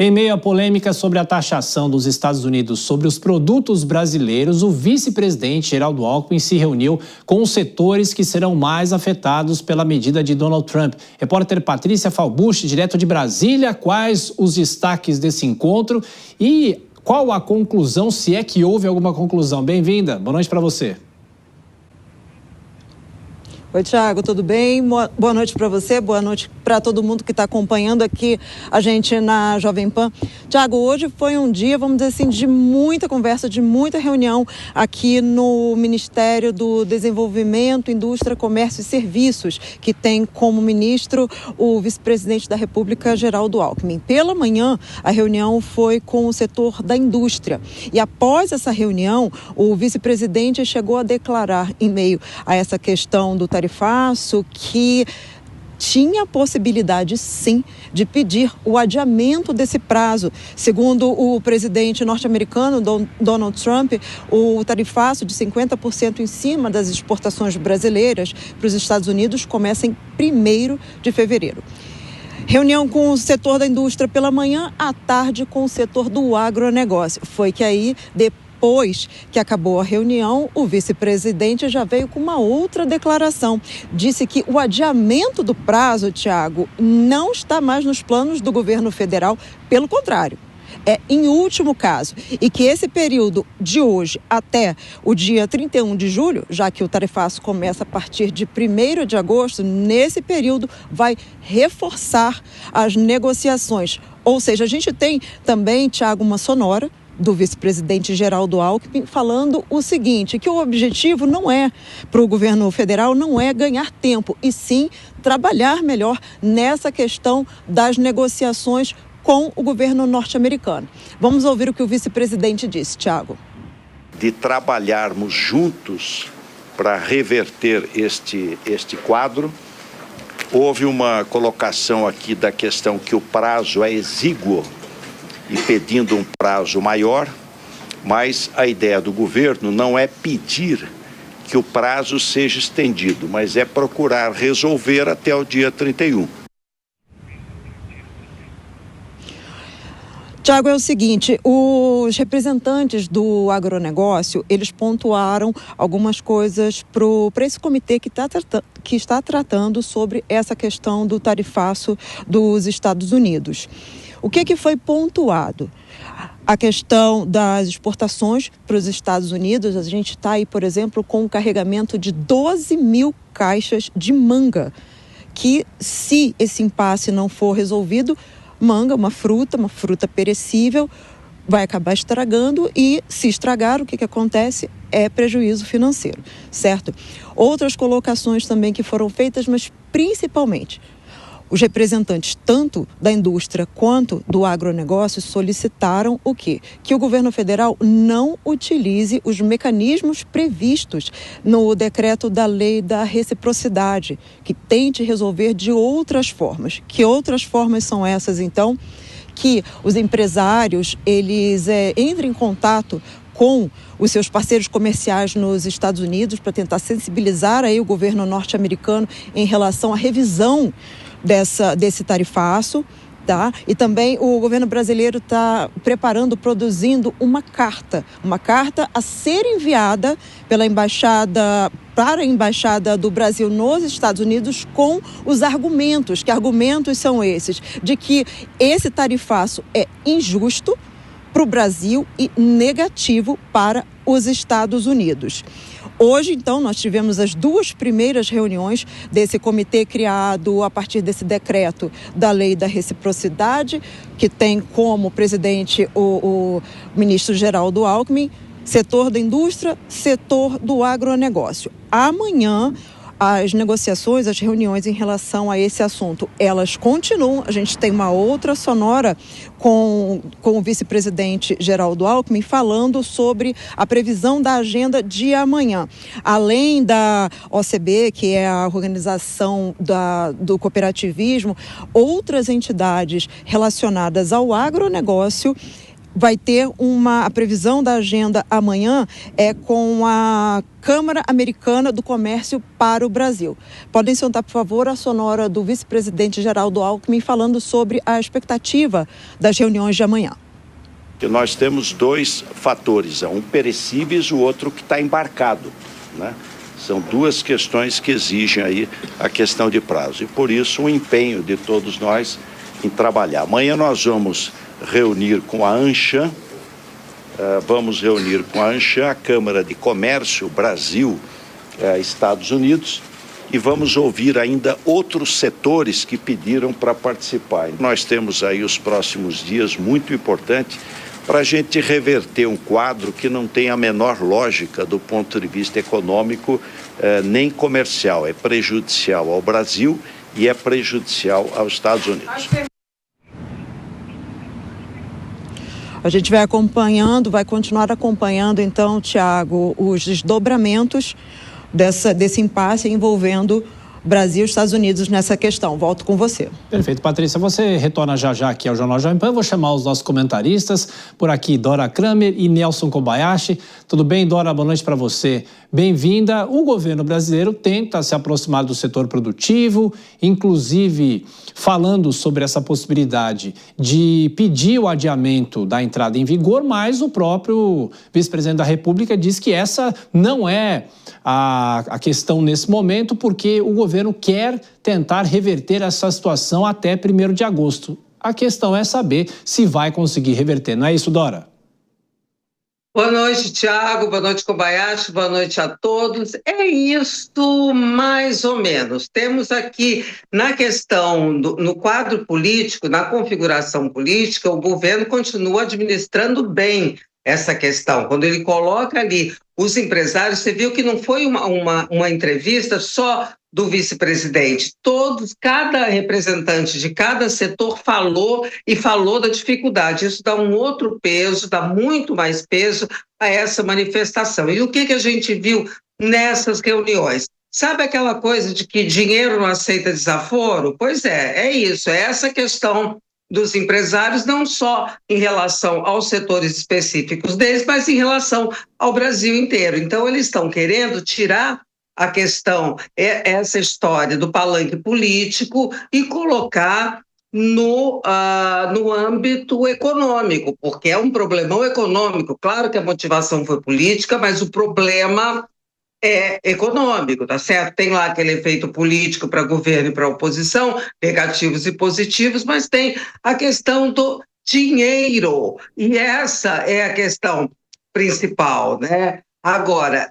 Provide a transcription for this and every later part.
Em meio à polêmica sobre a taxação dos Estados Unidos sobre os produtos brasileiros, o vice-presidente Geraldo Alckmin se reuniu com os setores que serão mais afetados pela medida de Donald Trump. Repórter Patrícia Falbucci, direto de Brasília, quais os destaques desse encontro e qual a conclusão, se é que houve alguma conclusão? Bem-vinda, boa noite para você. Oi, Thiago, tudo bem? Boa noite para você, boa noite para todo mundo que está acompanhando aqui a gente na Jovem Pan. Thiago, hoje foi um dia, vamos dizer assim, de muita conversa, de muita reunião aqui no Ministério do Desenvolvimento, Indústria, Comércio e Serviços, que tem como ministro o vice-presidente da República, Geraldo Alckmin. Pela manhã, a reunião foi com o setor da indústria. E após essa reunião, o vice-presidente chegou a declarar, em meio a essa questão do tarifaço, que tinha a possibilidade, sim, de pedir o adiamento desse prazo. Segundo o presidente norte-americano, Donald Trump, o tarifaço de 50% em cima das exportações brasileiras para os Estados Unidos começa em 1º de fevereiro. Reunião com o setor da indústria pela manhã, à tarde com o setor do agronegócio. Foi que aí, depois que acabou a reunião, o vice-presidente já veio com uma outra declaração. Disse que o adiamento do prazo, Thiago, não está mais nos planos do governo federal, pelo contrário. É em último caso, e que esse período de hoje até o dia 31 de julho, já que o tarifaço começa a partir de 1º de agosto, nesse período vai reforçar as negociações. Ou seja, a gente tem também, Thiago, uma sonora do vice-presidente Geraldo Alckmin falando o seguinte, que o objetivo não é, para o governo federal, não é ganhar tempo, e sim trabalhar melhor nessa questão das negociações com o governo norte-americano. Vamos ouvir o que o vice-presidente disse, Thiago. De trabalharmos juntos para reverter este quadro. Houve uma colocação aqui da questão que o prazo é exíguo e pedindo um prazo maior, mas a ideia do governo não é pedir que o prazo seja estendido, mas é procurar resolver até o dia 31. Tiago, é o seguinte, os representantes do agronegócio, eles pontuaram algumas coisas para esse comitê que está tratando sobre essa questão do tarifaço dos Estados Unidos. O que foi pontuado? A questão das exportações para os Estados Unidos, a gente está aí, por exemplo, com um carregamento de 12 mil caixas de manga, que se esse impasse não for resolvido, manga, uma fruta perecível, vai acabar estragando e, se estragar, o que acontece? É prejuízo financeiro, certo? Outras colocações também que foram feitas, mas principalmente os representantes tanto da indústria quanto do agronegócio solicitaram o quê? Que o governo federal não utilize os mecanismos previstos no decreto da lei da reciprocidade, que tente resolver de outras formas. Que outras formas são essas, então? Que os empresários, eles entrem em contato com os seus parceiros comerciais nos Estados Unidos para tentar sensibilizar aí o governo norte-americano em relação à revisão desse tarifaço, tá? E também o governo brasileiro está produzindo uma carta a ser enviada para a Embaixada do Brasil nos Estados Unidos com os argumentos. Que argumentos são esses? De que esse tarifaço é injusto para o Brasil e negativo para os Estados Unidos. Hoje, então, nós tivemos as 2 primeiras reuniões desse comitê criado a partir desse decreto da lei da reciprocidade, que tem como presidente o ministro Geraldo Alckmin, setor da indústria, setor do agronegócio. Amanhã, as negociações, as reuniões em relação a esse assunto, elas continuam. A gente tem uma outra sonora com o vice-presidente Geraldo Alckmin falando sobre a previsão da agenda de amanhã. Além da OCB, que é a organização do cooperativismo, outras entidades relacionadas ao agronegócio vai ter a previsão da agenda amanhã com a Câmara Americana do Comércio para o Brasil. Podem soltar, por favor, a sonora do vice-presidente Geraldo Alckmin falando sobre a expectativa das reuniões de amanhã. Nós temos dois fatores, um perecíveis e o outro que está embarcado, né? São duas questões que exigem aí a questão de prazo e por isso o empenho de todos nós em trabalhar. Amanhã nós vamos reunir com a ANCHAM, a Câmara de Comércio Brasil, Estados Unidos, e vamos ouvir ainda outros setores que pediram para participar. Nós temos aí os próximos dias muito importantes para a gente reverter um quadro que não tem a menor lógica do ponto de vista econômico nem comercial. É prejudicial ao Brasil e é prejudicial aos Estados Unidos. A gente vai continuar acompanhando, então, Tiago, os desdobramentos desse impasse envolvendo Brasil e Estados Unidos nessa questão. Volto com você. Perfeito, Patrícia. Você retorna já aqui ao Jornal Jovem Pan. Eu vou chamar os nossos comentaristas. Por aqui, Dora Kramer e Nelson Kobayashi. Tudo bem, Dora? Boa noite para você. Bem-vinda. O governo brasileiro tenta se aproximar do setor produtivo, inclusive falando sobre essa possibilidade de pedir o adiamento da entrada em vigor, mas o próprio vice-presidente da República diz que essa não é a questão nesse momento, porque o governo quer tentar reverter essa situação até 1º de agosto. A questão é saber se vai conseguir reverter. Não é isso, Dora? Boa noite, Tiago. Boa noite, Kobayashi. Boa noite a todos. É isso, mais ou menos. Temos aqui, na questão, no quadro político, na configuração política, o governo continua administrando bem essa questão. Quando ele coloca ali os empresários, você viu que não foi uma entrevista só do vice-presidente. Cada representante de cada setor falou da dificuldade. Isso dá um outro peso, dá muito mais peso a essa manifestação. E o que a gente viu nessas reuniões? Sabe aquela coisa de que dinheiro não aceita desaforo? Pois é isso, é essa questão dos empresários, não só em relação aos setores específicos deles, mas em relação ao Brasil inteiro. Então, eles estão querendo tirar a questão, essa história do palanque político e colocar no âmbito econômico, porque é um problemão econômico. Claro que a motivação foi política, mas o problema é econômico, tá certo? Tem lá aquele efeito político para governo e para oposição, negativos e positivos, mas tem a questão do dinheiro, e essa é a questão principal, né? Agora,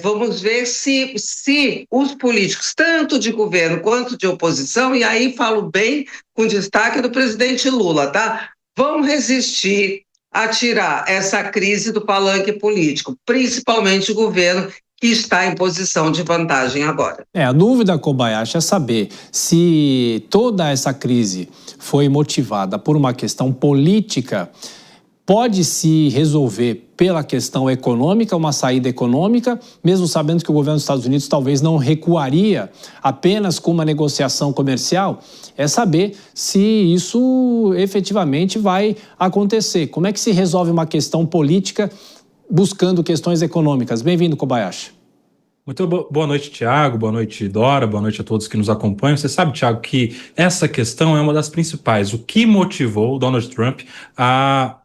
vamos ver se os políticos, tanto de governo quanto de oposição, e aí falo bem com destaque do presidente Lula, tá? Vão resistir a tirar essa crise do palanque político, principalmente o governo, que está em posição de vantagem agora. A dúvida, Kobayashi, é saber se toda essa crise foi motivada por uma questão política, pode se resolver pela questão econômica, uma saída econômica, mesmo sabendo que o governo dos Estados Unidos talvez não recuaria apenas com uma negociação comercial, é saber se isso efetivamente vai acontecer. Como é que se resolve uma questão política buscando questões econômicas? Bem-vindo, Kobayashi. Muito boa noite, Tiago, boa noite, Dora, boa noite a todos que nos acompanham. Você sabe, Tiago, que essa questão é uma das principais. O que motivou o Donald Trump a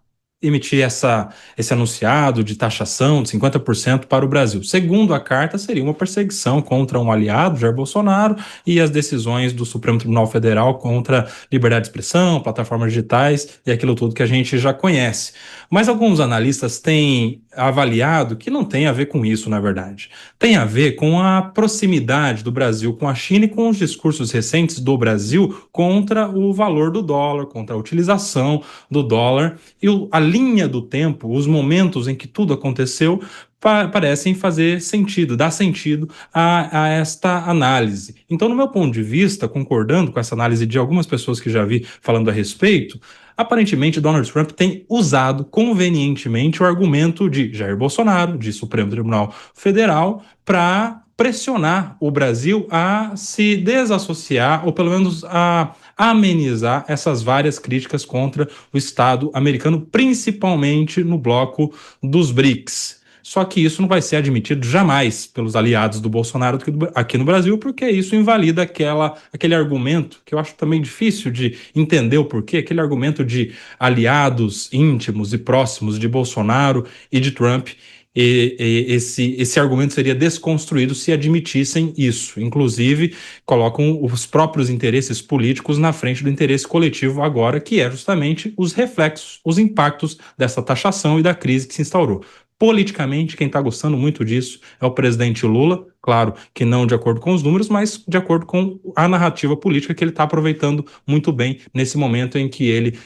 emitir esse anunciado de taxação de 50% para o Brasil? Segundo a carta, seria uma perseguição contra um aliado, Jair Bolsonaro, e as decisões do Supremo Tribunal Federal contra liberdade de expressão, plataformas digitais e aquilo tudo que a gente já conhece. Mas alguns analistas têm avaliado que não tem a ver com isso, na verdade. Tem a ver com a proximidade do Brasil com a China e com os discursos recentes do Brasil contra o valor do dólar, contra a utilização do dólar, e a linha do tempo, os momentos em que tudo aconteceu, parecem fazer sentido, dar sentido a esta análise. Então, no meu ponto de vista, concordando com essa análise de algumas pessoas que já vi falando a respeito, aparentemente Donald Trump tem usado convenientemente o argumento de Jair Bolsonaro, de Supremo Tribunal Federal, para pressionar o Brasil a se desassociar, ou pelo menos a amenizar essas várias críticas contra o Estado americano, principalmente no bloco dos BRICS. Só que isso não vai ser admitido jamais pelos aliados do Bolsonaro aqui no Brasil, porque isso invalida aquele argumento, que eu acho também difícil de entender o porquê, aquele argumento de aliados íntimos e próximos de Bolsonaro e de Trump. Esse argumento seria desconstruído se admitissem isso. Inclusive, colocam os próprios interesses políticos na frente do interesse coletivo agora, que é justamente os reflexos, os impactos dessa taxação e da crise que se instaurou. Politicamente, quem está gostando muito disso é o presidente Lula, claro que não de acordo com os números, mas de acordo com a narrativa política que ele está aproveitando muito bem nesse momento em que ele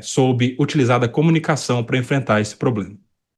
soube utilizar da comunicação para enfrentar esse problema.